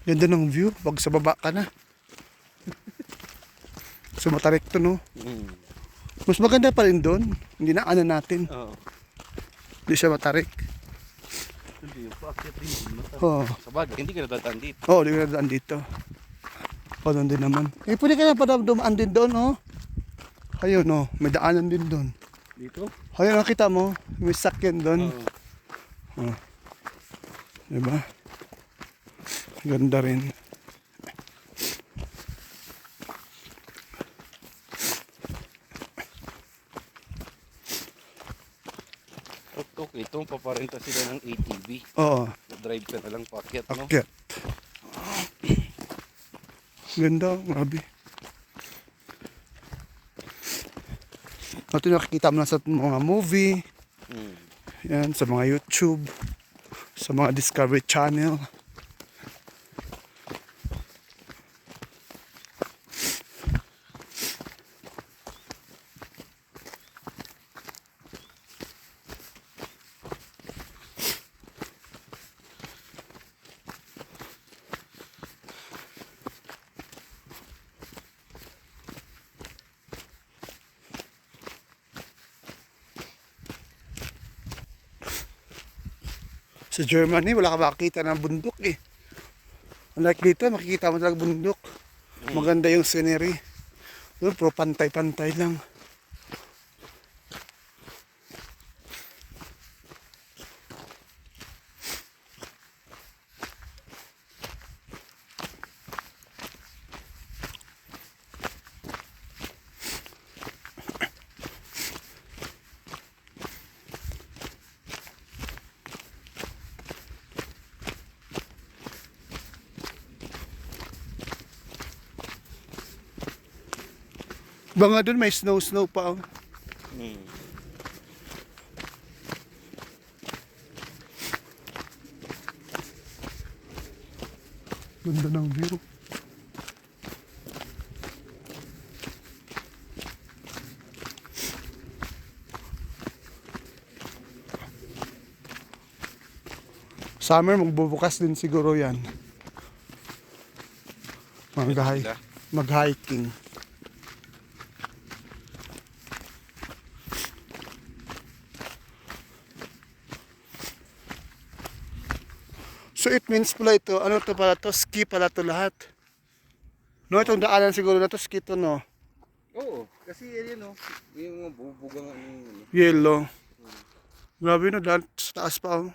Ganda ng view. Pag sa baba ka na. So matarik to, no? Mas maganda pa rin doon. Hindi na ano natin. Oo. Hindi siya matarik. Hindi yung paakyat rin. Oo. Sa bagay, hindi ka nadadaan dito. Oo, hindi ko na daan dito. O, doon din naman. Eh, pwede ka na pa dumaan din doon, oh. Ayun, oh. May daanan din doon. Dito? Ayun, nakita mo. May sakyan doon. Oo. Oh. Diba? Ganda rin. Okay, ito paparenta sila ng ATV. Oo. Drive ka na lang paakyat, no? Akyat. Ganda, grabe. Ito nakikita mo na sa mga movie, yan, sa mga YouTube, sa mga Discovery Channel. Sa Germany, wala ka makikita ng bundok eh. Unlike dito, makikita mo talaga bundok. Maganda yung scenery. Doon, pero pantay-pantay lang. Baka doon may snow pa. Oh. Ganda ng view. Summer, magbubukas din siguro yan. Mag-hiking. So it means pala ito, ano to pala to, ski pala to lahat. No, itong daanan siguro na to, ski to, no? Oo, kasi yan o. Yung mga bubugang ano yun. Yellow. Grabe no, dahil sa taas pa oh.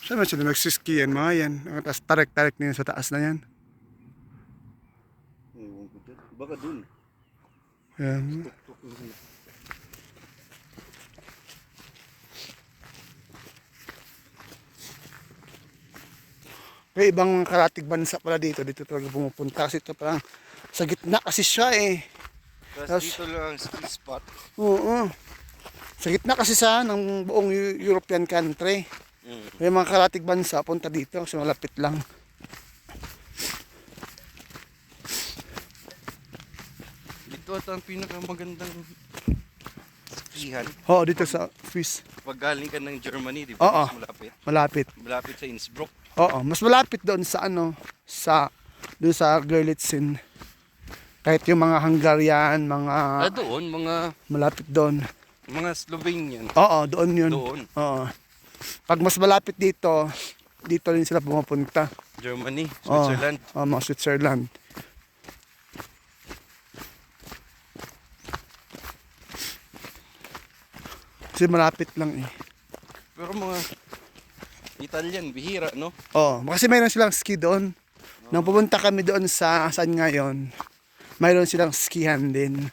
Saan ba sila nagsiski yan, mga yan? Ang taas, tarik-tarik na yun sa taas na yan. Ewan ko dyan. Baka dun. Yan. Tuk-tuk yun. May ibang karatig bansa pala dito talaga pumupunta kasi ito parang sa gitna kasi siya eh. Tapos dito lang ang ski spot. Oo. Sa gitna kasi sa ng buong European country. May mga karatig bansa punta dito kasi malapit lang. Dito at ang pinakamagandang skihan. Oo, dito sa Swiss. Pag galing ka ng Germany, di Oo. ba? Mas malapit. Malapit. Malapit sa Innsbruck. Oo, mas malapit doon sa ano, doon sa Görlitz. Kahit yung mga Hungarian, mga Doon, malapit doon. mga Slovenian. Oo, doon yun. Doon. Oo. Pag mas malapit dito, dito rin sila pumupunta. Germany, Oo. Switzerland. Oo, mga Switzerland. Kasi malapit lang eh. Pero mga Italian, bihira, no? Oo, kasi mayroon silang ski doon. Nang pumunta kami doon sa saan ngayon, mayroon silang skihan din.